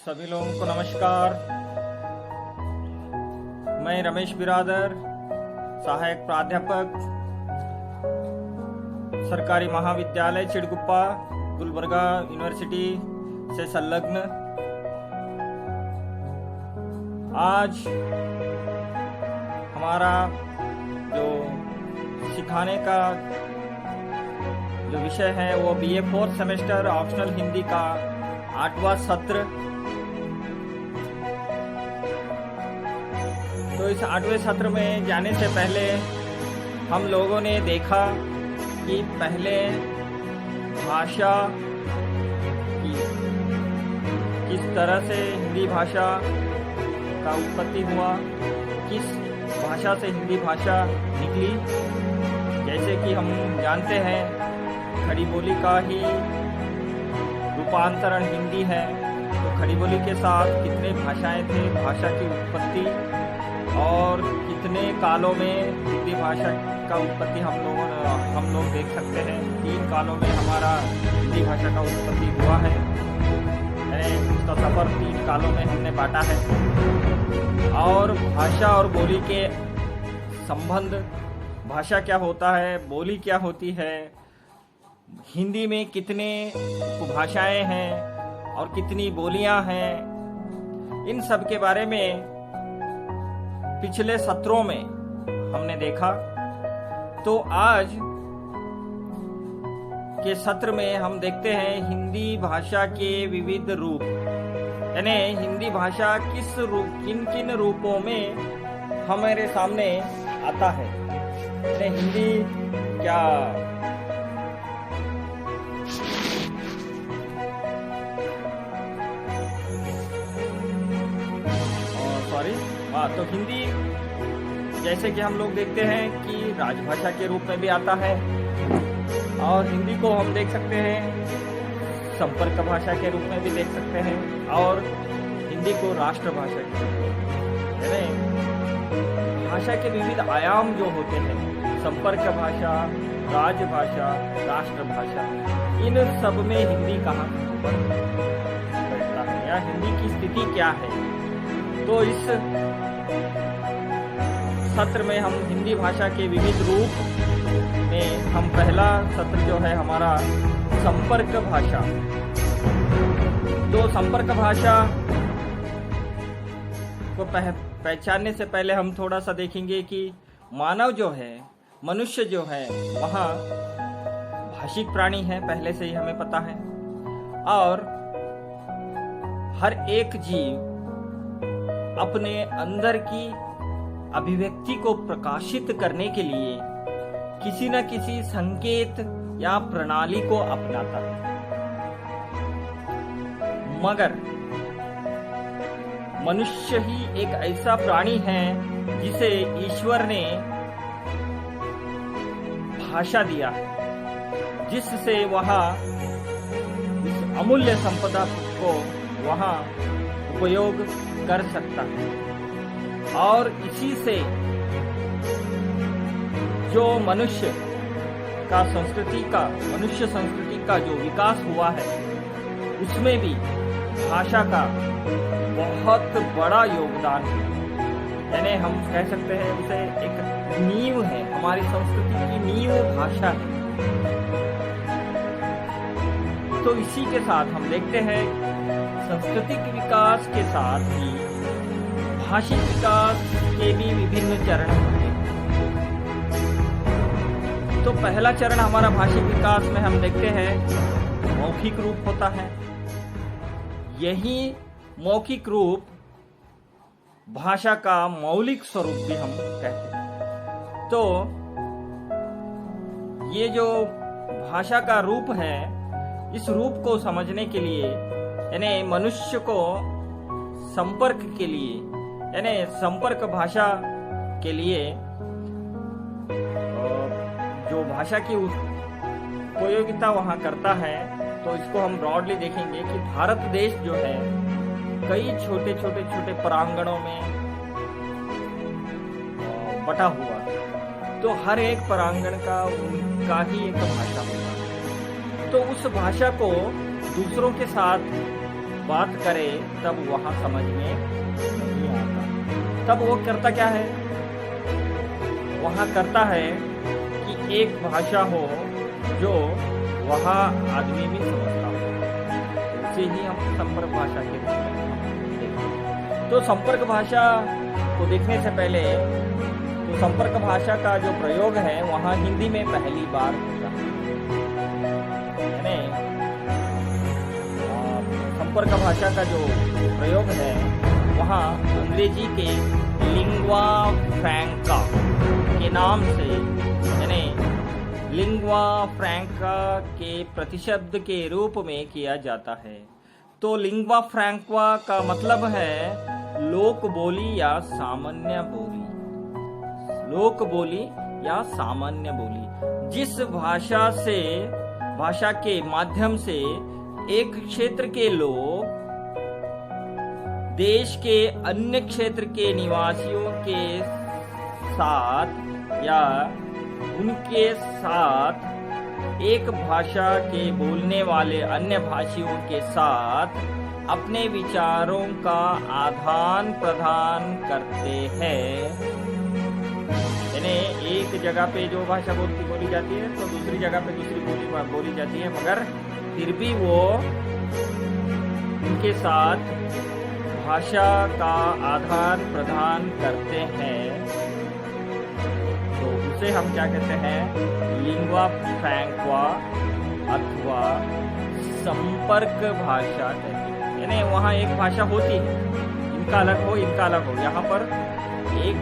सभी लोगों को नमस्कार। मैं रमेश बिरादर, सहायक प्राध्यापक, सरकारी महाविद्यालय चिड़गुप्पा, गुलबर्गा यूनिवर्सिटी से संलग्न। आज हमारा जो सिखाने का जो विषय है वो BA 4th semester optional Hindi का 8वां सत्र। तो इस 8वें सत्र में जाने से पहले हम लोगों ने देखा कि पहले भाषा की किस तरह से हिंदी भाषा का उत्पत्ति हुआ, किस भाषा से हिंदी भाषा निकली। जैसे कि हम जानते हैं खड़ी बोली का ही रूपांतरण हिंदी है। तो खड़ी बोली के साथ कितने भाषाएं थे, भाषा की उत्पत्ति और कितने कालों में हिंदी भाषा का उत्पत्ति हम लोग देख सकते हैं। 3 कालों में हमारा हिंदी भाषा का उत्पत्ति हुआ है। उसका सफर 3 कालों में हमने बांटा है। और भाषा और बोली के संबंध, भाषा क्या होता है, बोली क्या होती है, हिंदी में कितने उपभाषाएं हैं और कितनी बोलियां हैं, इन सब के बारे में पिछले सत्रों में हमने देखा। तो आज के सत्र में हम देखते हैं हिंदी भाषा के विविध रूप, यानी हिंदी भाषा किन किन रूपों में हमारे सामने आता है। हिंदी क्या तो हिंदी जैसे कि हम लोग देखते हैं कि राजभाषा के रूप में भी आता है, और हिंदी को हम देख सकते हैं संपर्क भाषा के रूप में भी देख सकते हैं, और हिंदी को राष्ट्रभाषा के रूप में। भाषा के विविध आयाम जो होते हैं, संपर्क भाषा, राजभाषा, राष्ट्रभाषा, इन सब में हिंदी कहाँ पर बैठता है या हिंदी की स्थिति क्या है। तो इस सत्र में हम हिंदी भाषा के विविध रूप में हम पहला सत्र जो है हमारा संपर्क भाषा। तो संपर्क भाषा को पहचानने से पहले हम थोड़ा सा देखेंगे कि मानव जो है, मनुष्य जो है, वह भाषिक प्राणी है, पहले से ही हमें पता है। और हर एक जीव अपने अंदर की अभिव्यक्ति को प्रकाशित करने के लिए किसी न किसी संकेत या प्रणाली को अपनाता है। मगर मनुष्य ही एक ऐसा प्राणी है जिसे ईश्वर ने भाषा दिया है, जिससे वह इस अमूल्य संपदा को वह उपयोग कर सकता है। और इसी से जो मनुष्य संस्कृति का जो विकास हुआ है, उसमें भी भाषा का बहुत बड़ा योगदान है। यानी हम कह सकते हैं उसे एक नींव है, हमारी संस्कृति की नींव भाषा है। तो इसी के साथ हम देखते हैं सांस्कृतिक विकास के साथ ही भाषिक विकास के भी विभिन्न चरण होते हैं। तो पहला चरण हमारा भाषिक विकास में हम देखते हैं मौखिक रूप होता है। यही मौखिक रूप भाषा का मौलिक स्वरूप भी हम कहते हैं। तो ये जो भाषा का रूप है, इस रूप को समझने के लिए यानी मनुष्य को संपर्क के लिए, यानी संपर्क भाषा के लिए जो भाषा की उपयोगिता वहाँ करता है, तो इसको हम ब्रॉडली देखेंगे कि भारत देश जो है कई छोटे छोटे परांगणों में बटा हुआ, तो हर एक परांगण का उनका ही एक भाषा होता है। तो उस भाषा को दूसरों के साथ बात करे तब वहाँ समझ में नहीं आता। तब वो करता क्या है, वहाँ करता है कि एक भाषा हो जो वहाँ आदमी भी समझता हो, उसे ही हम संपर्क भाषा के रूप में देखते। तो संपर्क भाषा को देखने से पहले तो संपर्क भाषा का जो प्रयोग है वहाँ हिंदी में पहली बार होता है। संपर्क भाषा का जो प्रयोग है वहाँ अंग्रेजी के लिंग्वा फ्रैंका के नाम से, यानी लिंग्वा फ्रैंका के प्रतिशब्द के रूप में किया जाता है। तो लिंग्वा फ्रैंका का मतलब है लोक बोली या सामान्य बोली। लोक बोली या सामान्य बोली, जिस भाषा के माध्यम से एक क्षेत्र के लोग देश के अन्य क्षेत्र के निवासियों के साथ या उनके साथ एक भाषा के बोलने वाले अन्य भाषियों के साथ अपने विचारों का आदान प्रदान करते हैं। यानी एक जगह पे जो भाषा बोली जाती है तो दूसरी जगह पे दूसरी बोली जाती है, मगर फिर भी वो उनके साथ भाषा का आदान प्रदान करते हैं। तो उसे हम क्या कहते हैं, लिंग्वा फ्रैंका अथवा संपर्क भाषा कहते हैं। यानी वहाँ एक भाषा होती है, इनका अलग हो इनका अलग हो, यहाँ पर एक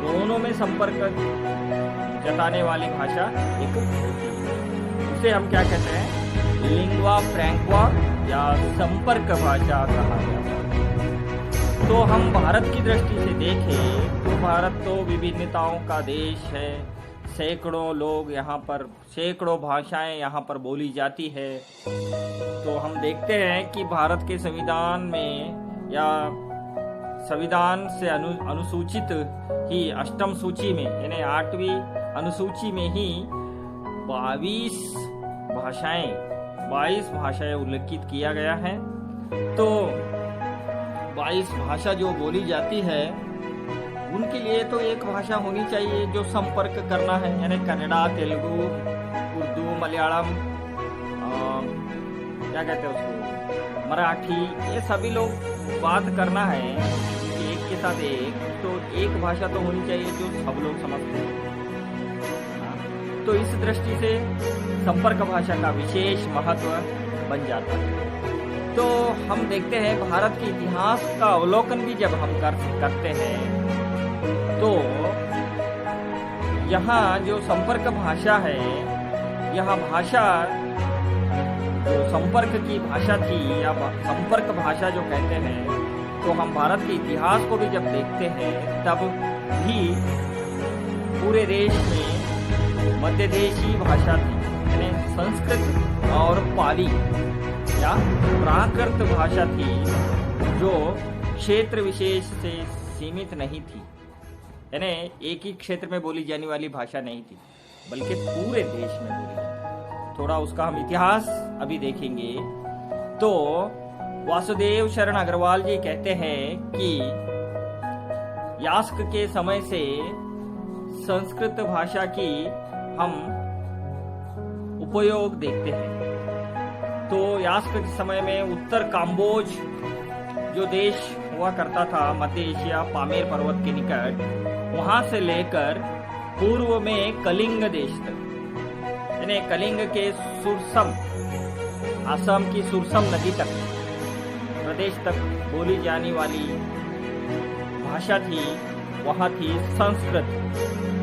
दोनों में संपर्क जताने वाली भाषा एक होती है। उसे हम क्या कहते हैं, लिंग्वा फ्रैंका या संपर्क भाषा कहा जाता है। तो हम भारत की दृष्टि से देखें तो भारत तो विभिन्नताओं का देश है। सैकड़ों लोग यहाँ पर, सैकड़ों भाषाएं यहाँ पर बोली जाती है। तो हम देखते हैं कि भारत के संविधान में या संविधान से अनुसूचित ही अष्टम सूची में, यानी 8वीं अनुसूची में ही 22 भाषाएं उल्लेखित किया गया है। तो 22 भाषा जो बोली जाती है उनके लिए तो एक भाषा होनी चाहिए जो संपर्क करना है, यानी कन्नड़ा, तेलुगु, उर्दू, मलयालम, क्या कहते हैं उसको, मराठी, ये सभी लोग बात करना है एक के साथ एक, तो एक भाषा तो होनी चाहिए जो सब लोग समझते हैं। तो इस दृष्टि से संपर्क भाषा का विशेष महत्व बन जाता है। तो हम देखते हैं भारत के इतिहास का अवलोकन भी जब हम करते हैं तो यहाँ जो संपर्क भाषा है, यह भाषा जो संपर्क की भाषा थी या संपर्क भाषा जो कहते हैं, तो हम भारत के इतिहास को भी जब देखते हैं तब भी पूरे देश में मध्यदेशी भाषा थी, यानी संस्कृत और पाली या प्राकृत भाषा थी जो क्षेत्र विशेष से सीमित नहीं थी, यानी एक ही क्षेत्र में बोली जाने वाली भाषा नहीं थी, बल्कि पूरे देश में बोली जाती। थोड़ा उसका हम इतिहास अभी देखेंगे। तो वासुदेव शरण अग्रवाल जी कहते हैं कि यास्क के समय से संस्कृत भाषा की हम उपयोग देखते हैं। तो यास्क के समय में उत्तर काम्बोज जो देश हुआ करता था मध्य एशिया पामेर पर्वत के निकट, वहां से लेकर पूर्व में कलिंग देश तक, यानी कलिंग के सुरसम, असम की सुरसम नदी तक प्रदेश तक बोली जाने वाली भाषा थी, वहां थी संस्कृत।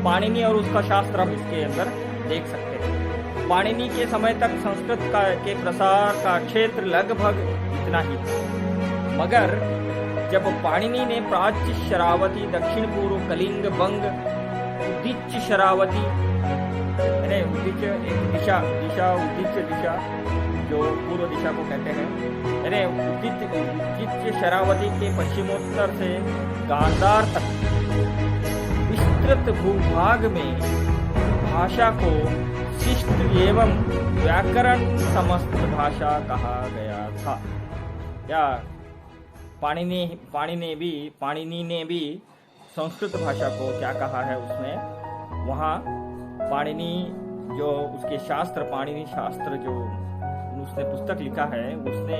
पाणिनि और उसका शास्त्र हम इसके अंदर देख सकते हैं। पाणिनि के समय तक संस्कृत के प्रसार का क्षेत्र लगभग इतना ही था, मगर जब पाणिनि ने प्राच्य शरावती, दक्षिण पूर्व कलिंग, बंग, उदिच्य शरावती, उदिच्य एक दिशा, उदिच्य दिशा जो पूर्व दिशा को कहते हैं, यानी उदिच्य शरावती के पश्चिमोत्तर से गांधार तक विस्तृत भूभाग में भाषा को शिष्ट एवं व्याकरण समस्त भाषा कहा गया था। या पाणिनि ने भी संस्कृत भाषा को क्या कहा है उसमें, वहाँ पाणिनि जो उसके शास्त्र, पाणिनि शास्त्र जो उसने पुस्तक लिखा है, उसने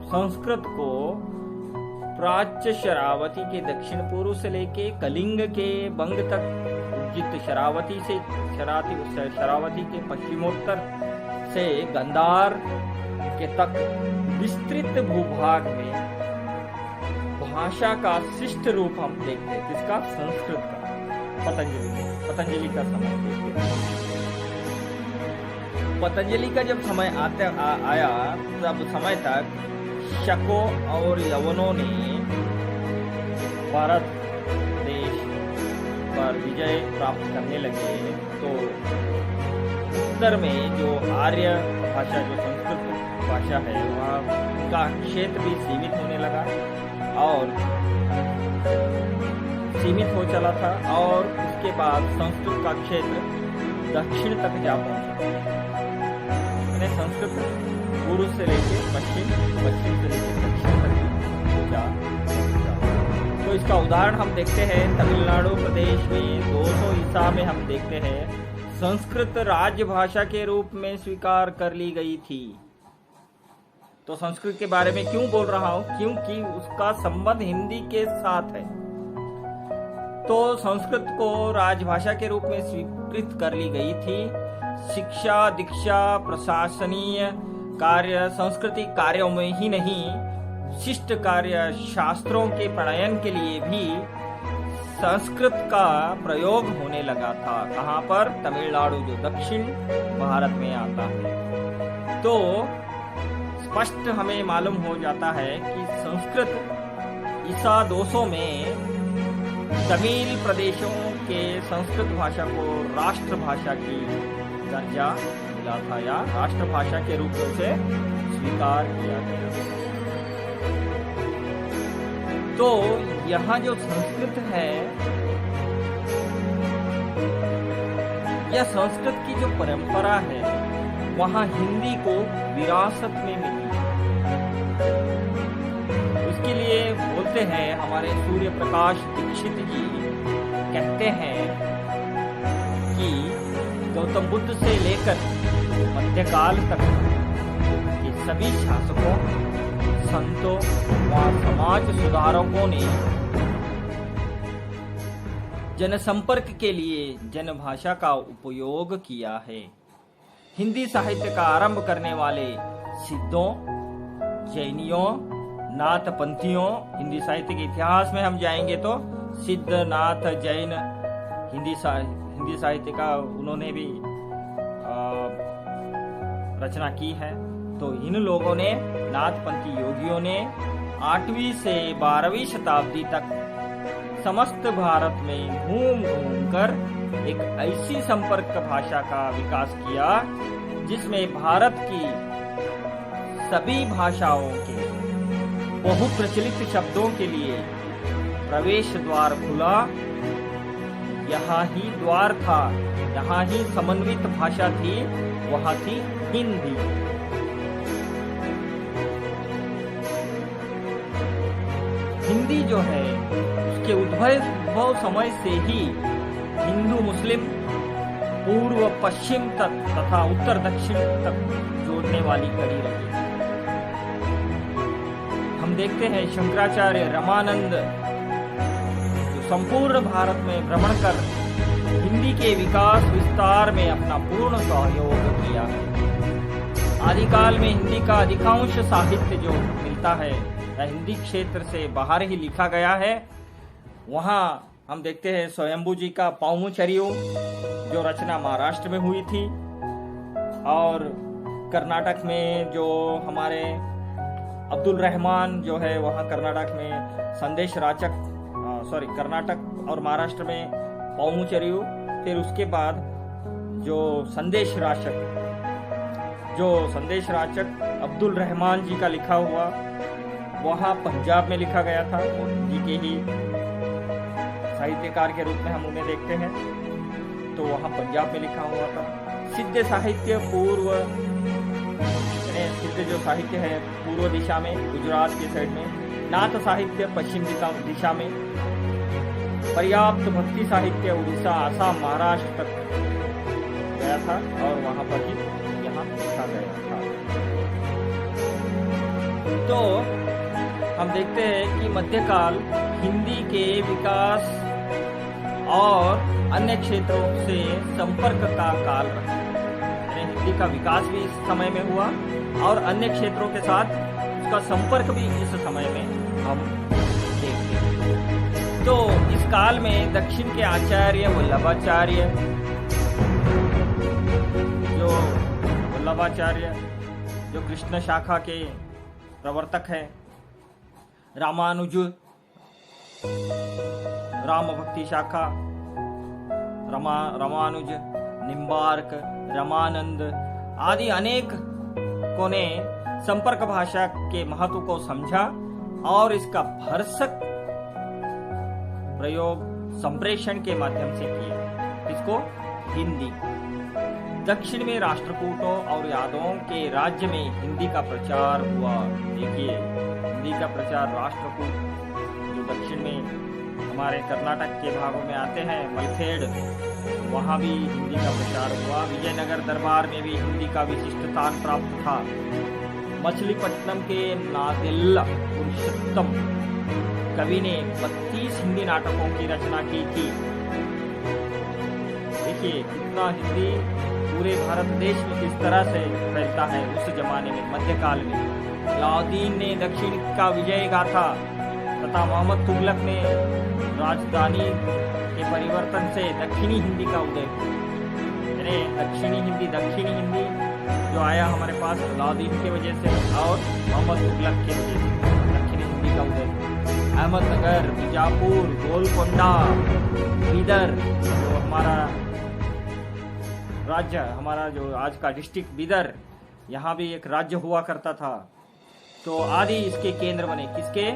संस्कृत को प्राच्य शरावती के दक्षिण पूर्व से लेके कलिंग के बंग तक उज्जित शरावती के पश्चिमोत्तर से गंधार के तक विस्तृत भूभाग में भाषा का शिष्ट रूप हम देखते हैं। किसका? संस्कृत का। पतंजलि का समय देखते हैं। पतंजलि का जब समय आया तब समय तक शकों और यवनों ने भारत देश पर विजय प्राप्त करने लगे, तो उत्तर में जो आर्य भाषा, जो संस्कृत भाषा है, वहाँ का क्षेत्र भी सीमित होने लगा और सीमित हो चला था, और उसके बाद संस्कृत का क्षेत्र दक्षिण तक जा पहुंचा। यानी संस्कृत पूर्व से लेकर पश्चिम, पश्चिम से लेकर दक्षिण तक जा पहुंचा। तो इसका उदाहरण हम देखते हैं तमिलनाडु प्रदेश में 200 ईसा में हम देखते हैं संस्कृत राजभाषा के रूप में स्वीकार कर ली गई थी। तो संस्कृत के बारे में क्यों बोल रहा हूं? क्योंकि उसका संबंध हिंदी के साथ है। तो संस्कृत को राजभाषा के रूप में स्वीकृत कर ली गई थी। शिक्षा, दीक्षा, प्रशासनीय कार्य, सांस्कृतिक कार्यों में ही नहीं, शिष्ट कार्य, शास्त्रों के प्रणयन के लिए भी संस्कृत का प्रयोग होने लगा था। कहाँ पर? तमिलनाडु, जो दक्षिण भारत में आता है। तो स्पष्ट हमें मालूम हो जाता है कि संस्कृत ईसा 200 में तमिल प्रदेशों के संस्कृत भाषा को राष्ट्रभाषा की दर्जा मिला था, या राष्ट्रभाषा के रूप में उसे स्वीकार किया गया। तो यहाँ जो संस्कृत है, यह संस्कृत की जो परंपरा है, वहाँ हिंदी को विरासत में मिली। उसके लिए बोलते हैं हमारे सूर्य प्रकाश दीक्षित जी कहते हैं कि गौतम बुद्ध से लेकर मध्यकाल तक के सभी शासकों, संतों व समाज सुधारकों ने जनसंपर्क के लिए जनभाषा का उपयोग किया है। हिंदी साहित्य का आरंभ करने वाले सिद्धों, जैनियों, नाथपंथियों, हिंदी साहित्य के इतिहास में हम जाएंगे तो सिद्ध, नाथ, जैन हिंदी साहित्य का उन्होंने भी रचना की है। तो इन लोगों ने, नाथपंथी योगियों ने 8वीं से 12वीं शताब्दी तक समस्त भारत में घूम घूम कर एक ऐसी संपर्क भाषा का विकास किया जिसमें भारत की सभी भाषाओं के बहुप्रचलित शब्दों के लिए प्रवेश द्वार खुला। यहाँ ही द्वार था, यहाँ ही समन्वित भाषा थी, वहाँ थी हिंदी। हिंदी जो है उसके उद्भव समय से ही हिंदू मुस्लिम पूर्व पश्चिम तक तथा उत्तर दक्षिण तक जोड़ने वाली कड़ी रही। हम देखते हैं शंकराचार्य रामानंद जो संपूर्ण भारत में भ्रमण कर हिंदी के विकास विस्तार में अपना पूर्ण सहयोग किया है। आदिकाल में हिंदी का अधिकांश साहित्य जो मिलता है या हिंदी क्षेत्र से बाहर ही लिखा गया है। वहाँ हम देखते हैं स्वयंभू जी का पाउमुचरियो जो रचना महाराष्ट्र में हुई थी, और कर्नाटक में जो हमारे अब्दुल रहमान जो है वहाँ कर्नाटक में संदेश राचक, कर्नाटक और महाराष्ट्र में पाउमुचरियो, फिर उसके बाद जो संदेश राचक अब्दुल रहमान जी का लिखा हुआ वहाँ पंजाब में लिखा गया था। जी के ही साहित्यकार के रूप में हम उन्हें देखते हैं, तो वहाँ पंजाब में लिखा हुआ था। सिद्ध साहित्य पूर्व सिद्ध साहित्य जो साहित्य है पूर्व दिशा में, गुजरात के साइड में, नाथ साहित्य पश्चिम दिशा में, पर्याप्त भक्ति साहित्य उड़ीसा, आसाम, महाराष्ट्र तक गया था और वहां पर ही यहाँ लिखा गया था। तो हम देखते हैं कि मध्यकाल हिंदी के विकास और अन्य क्षेत्रों से संपर्क का काल रहा। हिंदी का विकास भी इस समय में हुआ और अन्य क्षेत्रों के साथ उसका संपर्क भी इस समय में हम देखते हैं। तो इस काल में दक्षिण के आचार्य वल्लभाचार्य, जो कृष्ण शाखा के प्रवर्तक है, रामानुज, राम भक्ति शाखा, रामानुज, निम्बार्क, रामानंद आदि अनेकों ने संपर्क भाषा के महत्व को समझा और इसका भरसक प्रयोग संप्रेषण के माध्यम से किया। इसको हिंदी। दक्षिण में राष्ट्रकूटों और यादवों के राज्य में हिंदी का प्रचार हुआ। देखिए, हिंदी का प्रचार राष्ट्रकूट जो दक्षिण में हमारे कर्नाटक के भागों में आते हैं, मलखेड़, वहाँ भी हिंदी का प्रचार हुआ। विजयनगर दरबार में भी हिंदी का विशिष्ट स्थान प्राप्त था। मछलीपट्टनम के नादिल्ला पुरुषोत्तम कवि ने 32 हिंदी नाटकों की रचना की थी। देखिए कितना हिंदी पूरे भारत देश में किस तरह से फैलता है। उस जमाने में, मध्यकाल में, अलाउद्दीन ने दक्षिण का विजय गाथा तथा मोहम्मद तुगलक ने राजधानी के परिवर्तन से दक्षिणी हिंदी का उदय हुआ। दक्षिणी हिंदी जो आया हमारे पास अलाउद्दीन की वजह से और मोहम्मद तुगलक की वजह से दक्षिणी हिंदी का उदय। अहमदनगर, बीजापुर, गोलकोंडा, बीदर, जो हमारा राज्य, हमारा जो आज का डिस्ट्रिक्ट बीदर, यहाँ भी एक राज्य हुआ करता था। तो आदि इसके केंद्र बने, किसके?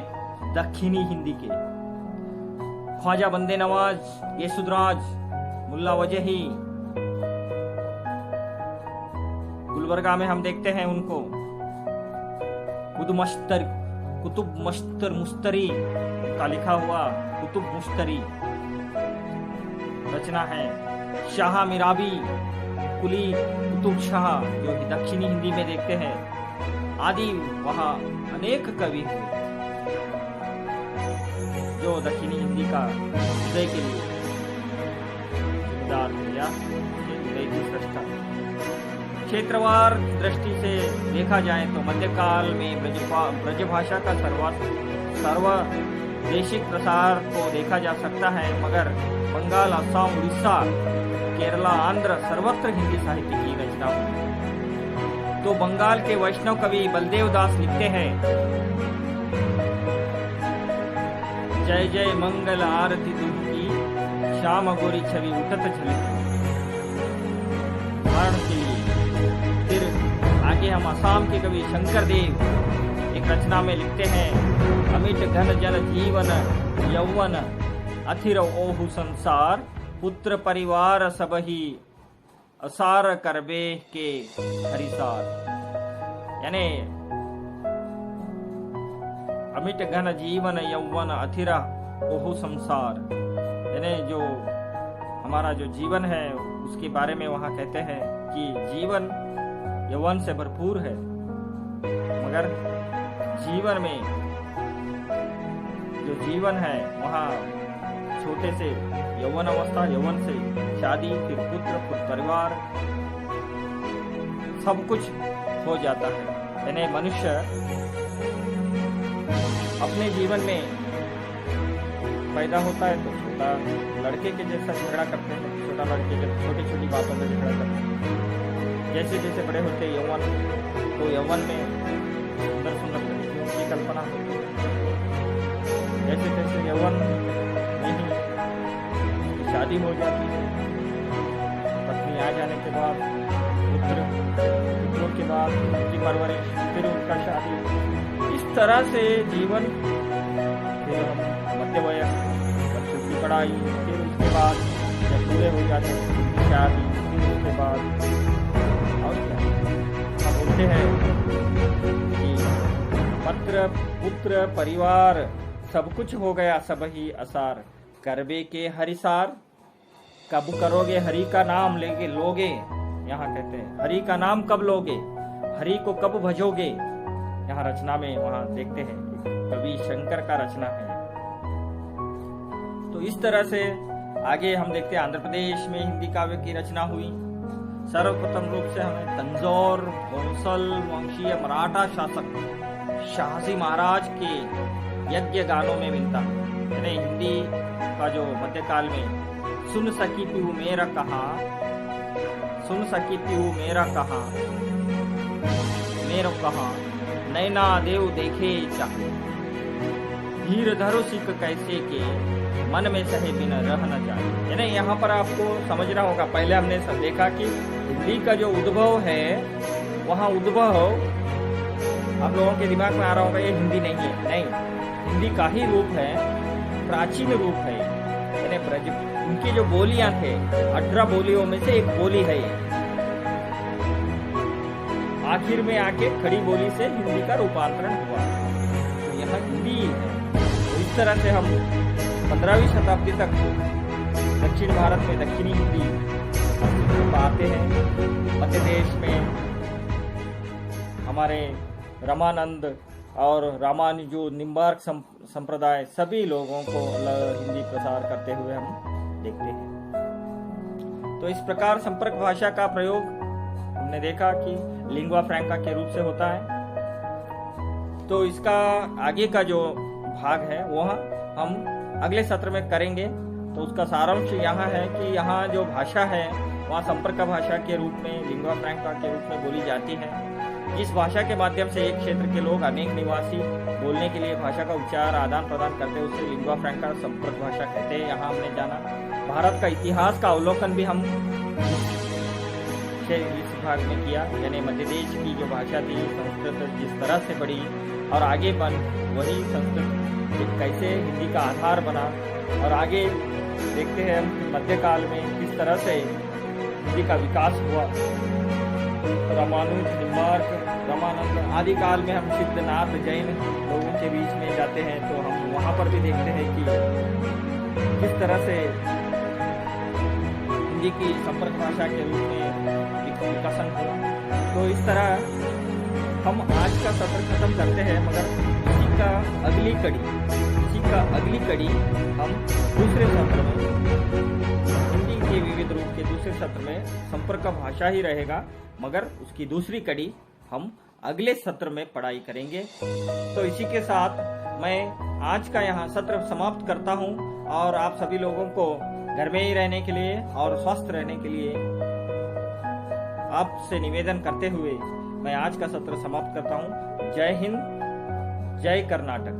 दक्षिणी हिंदी के। ख्वाजा बंदे नवाज, येसुदराज, मुल्ला वजही, गुलबर्गा में हम देखते हैं उनको। कुतुब मस्तर मुस्तरी का लिखा हुआ कुतुब मुस्तरी रचना है। शाह मिराबी, कुली कुतुब शाह जो दक्षिणी हिंदी में देखते हैं आदि, वहाँ अनेक कवि हुए जो दक्षिणी हिंदी का उदय के लिए जिम्मेदार थे या उदय की सृष्टा। क्षेत्रवार दृष्टि से देखा जाए तो मध्यकाल में ब्रजभाषा का सर्वदेशिक प्रसार को देखा जा सकता है, मगर बंगाल, असम, उड़ीसा, केरला, आंध्र सर्वत्र हिंदी साहित्य की रचना हुई। तो बंगाल के वैष्णव कवि बलदेव दास लिखते हैं, जय जय मंगल आरती तुमकी, श्याम गोरी छवि उठत झलकी। उदाहरण के लिए फिर आगे हम असम के कवि शंकर देव एक रचना में लिखते हैं, अमिट घन जन जीवन यौवन अथिर ओहु संसार, पुत्र परिवार सबही असार करबे के हरिसार। यानी अमिट घन जीवन यौवन अथिरा ओहु संसार, यानी जो हमारा जो जीवन है उसके बारे में वहाँ कहते हैं कि जीवन यौवन से भरपूर है, मगर जीवन में जो जीवन है वहाँ छोटे से यौवन अवस्था, यौवन से शादी, फिर पुत्र, फिर परिवार, सब कुछ हो जाता है। यानी मनुष्य अपने जीवन में पैदा होता है तो छोटा लड़के के जैसा झगड़ा करते हैं, छोटा लड़के जब छोटी छोटी बातों में झगड़ा करते हैं। जैसे जैसे बड़े होते यौवन, तो यौवन में सुंदर सुंदर लड़कियों की कल्पना होती है। जैसे जैसे यौवन में ही शादी हो जाती है, पत्नी आ जाने के बाद पुत्रों के बाद उनकी परवरिश, फिर उनका शादी, इस तरह से जीवन। फिर हम मध्य वयस्क, बच्चों की पढ़ाई, फिर उसके बाद जब पूरे हो जाते हैं उनकी शादी, फिर उसके बाद और क्या हम बोलते हैं मित्र पुत्र परिवार सब कुछ हो गया सब ही असार, करबे के हरिसार, कब करोगे हरि का नाम लेगे लोगे। यहाँ कहते हैं हरि का नाम कब लोगे, हरि को कब भजोगे। यहाँ रचना में वहां देखते हैं कवि शंकर का रचना है। तो इस तरह से आगे हम देखते हैं आंध्र प्रदेश में हिंदी काव्य की रचना हुई। सर्वप्रथम रूप से हमें तंजौर भोंसल वंशीय मराठा शासक शाहजी महाराज के यज्ञ गानों में मिलता है। हिंदी का जो मध्यकाल में सुन सकी पीऊ मेरा कहा, सुन सकी पीऊ मेरा कहा, मेरो कहा नैना देव देखे चाहे, धीर धरो सिख कैसे के मन में सहे बिना रह न जाए। यानी यहाँ पर आपको समझना होगा, पहले हमने सब देखा कि हिंदी का जो उद्भव है वहाँ उद्भव आप लोगों के दिमाग में आ रहा होगा ये हिंदी नहीं है, नहीं, हिंदी का ही रूप है, प्राचीन रूप है। यानी उनकी जो बोलियां थे 18 बोलियों में से एक बोली है ये, आखिर में आके खड़ी बोली से हिंदी का रूपांतरण हुआ, तो यहाँ हिंदी है। तो इस तरह से हम 15वीं शताब्दी तक दक्षिण भारत में दक्षिणी हिंदी पाते हैं। मध्य देश में हमारे रामानंद और रामानुजू निम्बार्क संप्रदाय सभी लोगों को हिंदी प्रसार करते हुए हम देखते हैं। तो इस प्रकार संपर्क भाषा का प्रयोग हमने देखा कि लिंग्वा फ्रैंका के रूप से होता है। तो इसका आगे का जो भाग है वह हम अगले सत्र में करेंगे। तो उसका सारांश यहाँ है कि यहाँ जो भाषा है वहाँ संपर्क भाषा के रूप में लिंग्वा फ्रैंका के रूप में बोली जाती है। जिस भाषा के माध्यम से एक क्षेत्र के लोग अनेक निवासी बोलने के लिए भाषा का उच्चार आदान प्रदान करते हैं उसे लिंग्वा फ्रैंका संपर्क भाषा कहते हैं। यहाँ हमने जाना भारत का इतिहास का अवलोकन भी हम इस भाग में किया, यानी मध्य देश की जो भाषा थी संस्कृत जिस तरह से बढ़ी और आगे बन, वही संस्कृत कैसे हिंदी का आधार बना। और आगे देखते हैं हम मध्यकाल में किस तरह से हिंदी का विकास हुआ। रामानुज निम्बार्क रामानंद आदि काल में हम सिद्धनाथ जैन लोगों के बीच में जाते हैं तो हम वहाँ पर भी देखते हैं कि किस तरह से हिंदी की संपर्क भाषा के रूप में विकसन हुआ। तो इस तरह हम आज का सत्र खत्म करते हैं, मगर इसी का अगली कड़ी हम दूसरे सत्र में हिंदी के विविध रूप के दूसरे सत्र में संपर्क भाषा ही रहेगा, मगर उसकी दूसरी कड़ी हम अगले सत्र में पढ़ाई करेंगे। तो इसी के साथ मैं आज का यहाँ सत्र समाप्त करता हूँ और आप सभी लोगों को घर में ही रहने के लिए और स्वस्थ रहने के लिए आपसे निवेदन करते हुए मैं आज का सत्र समाप्त करता हूँ। जय हिंद, जय कर्नाटक।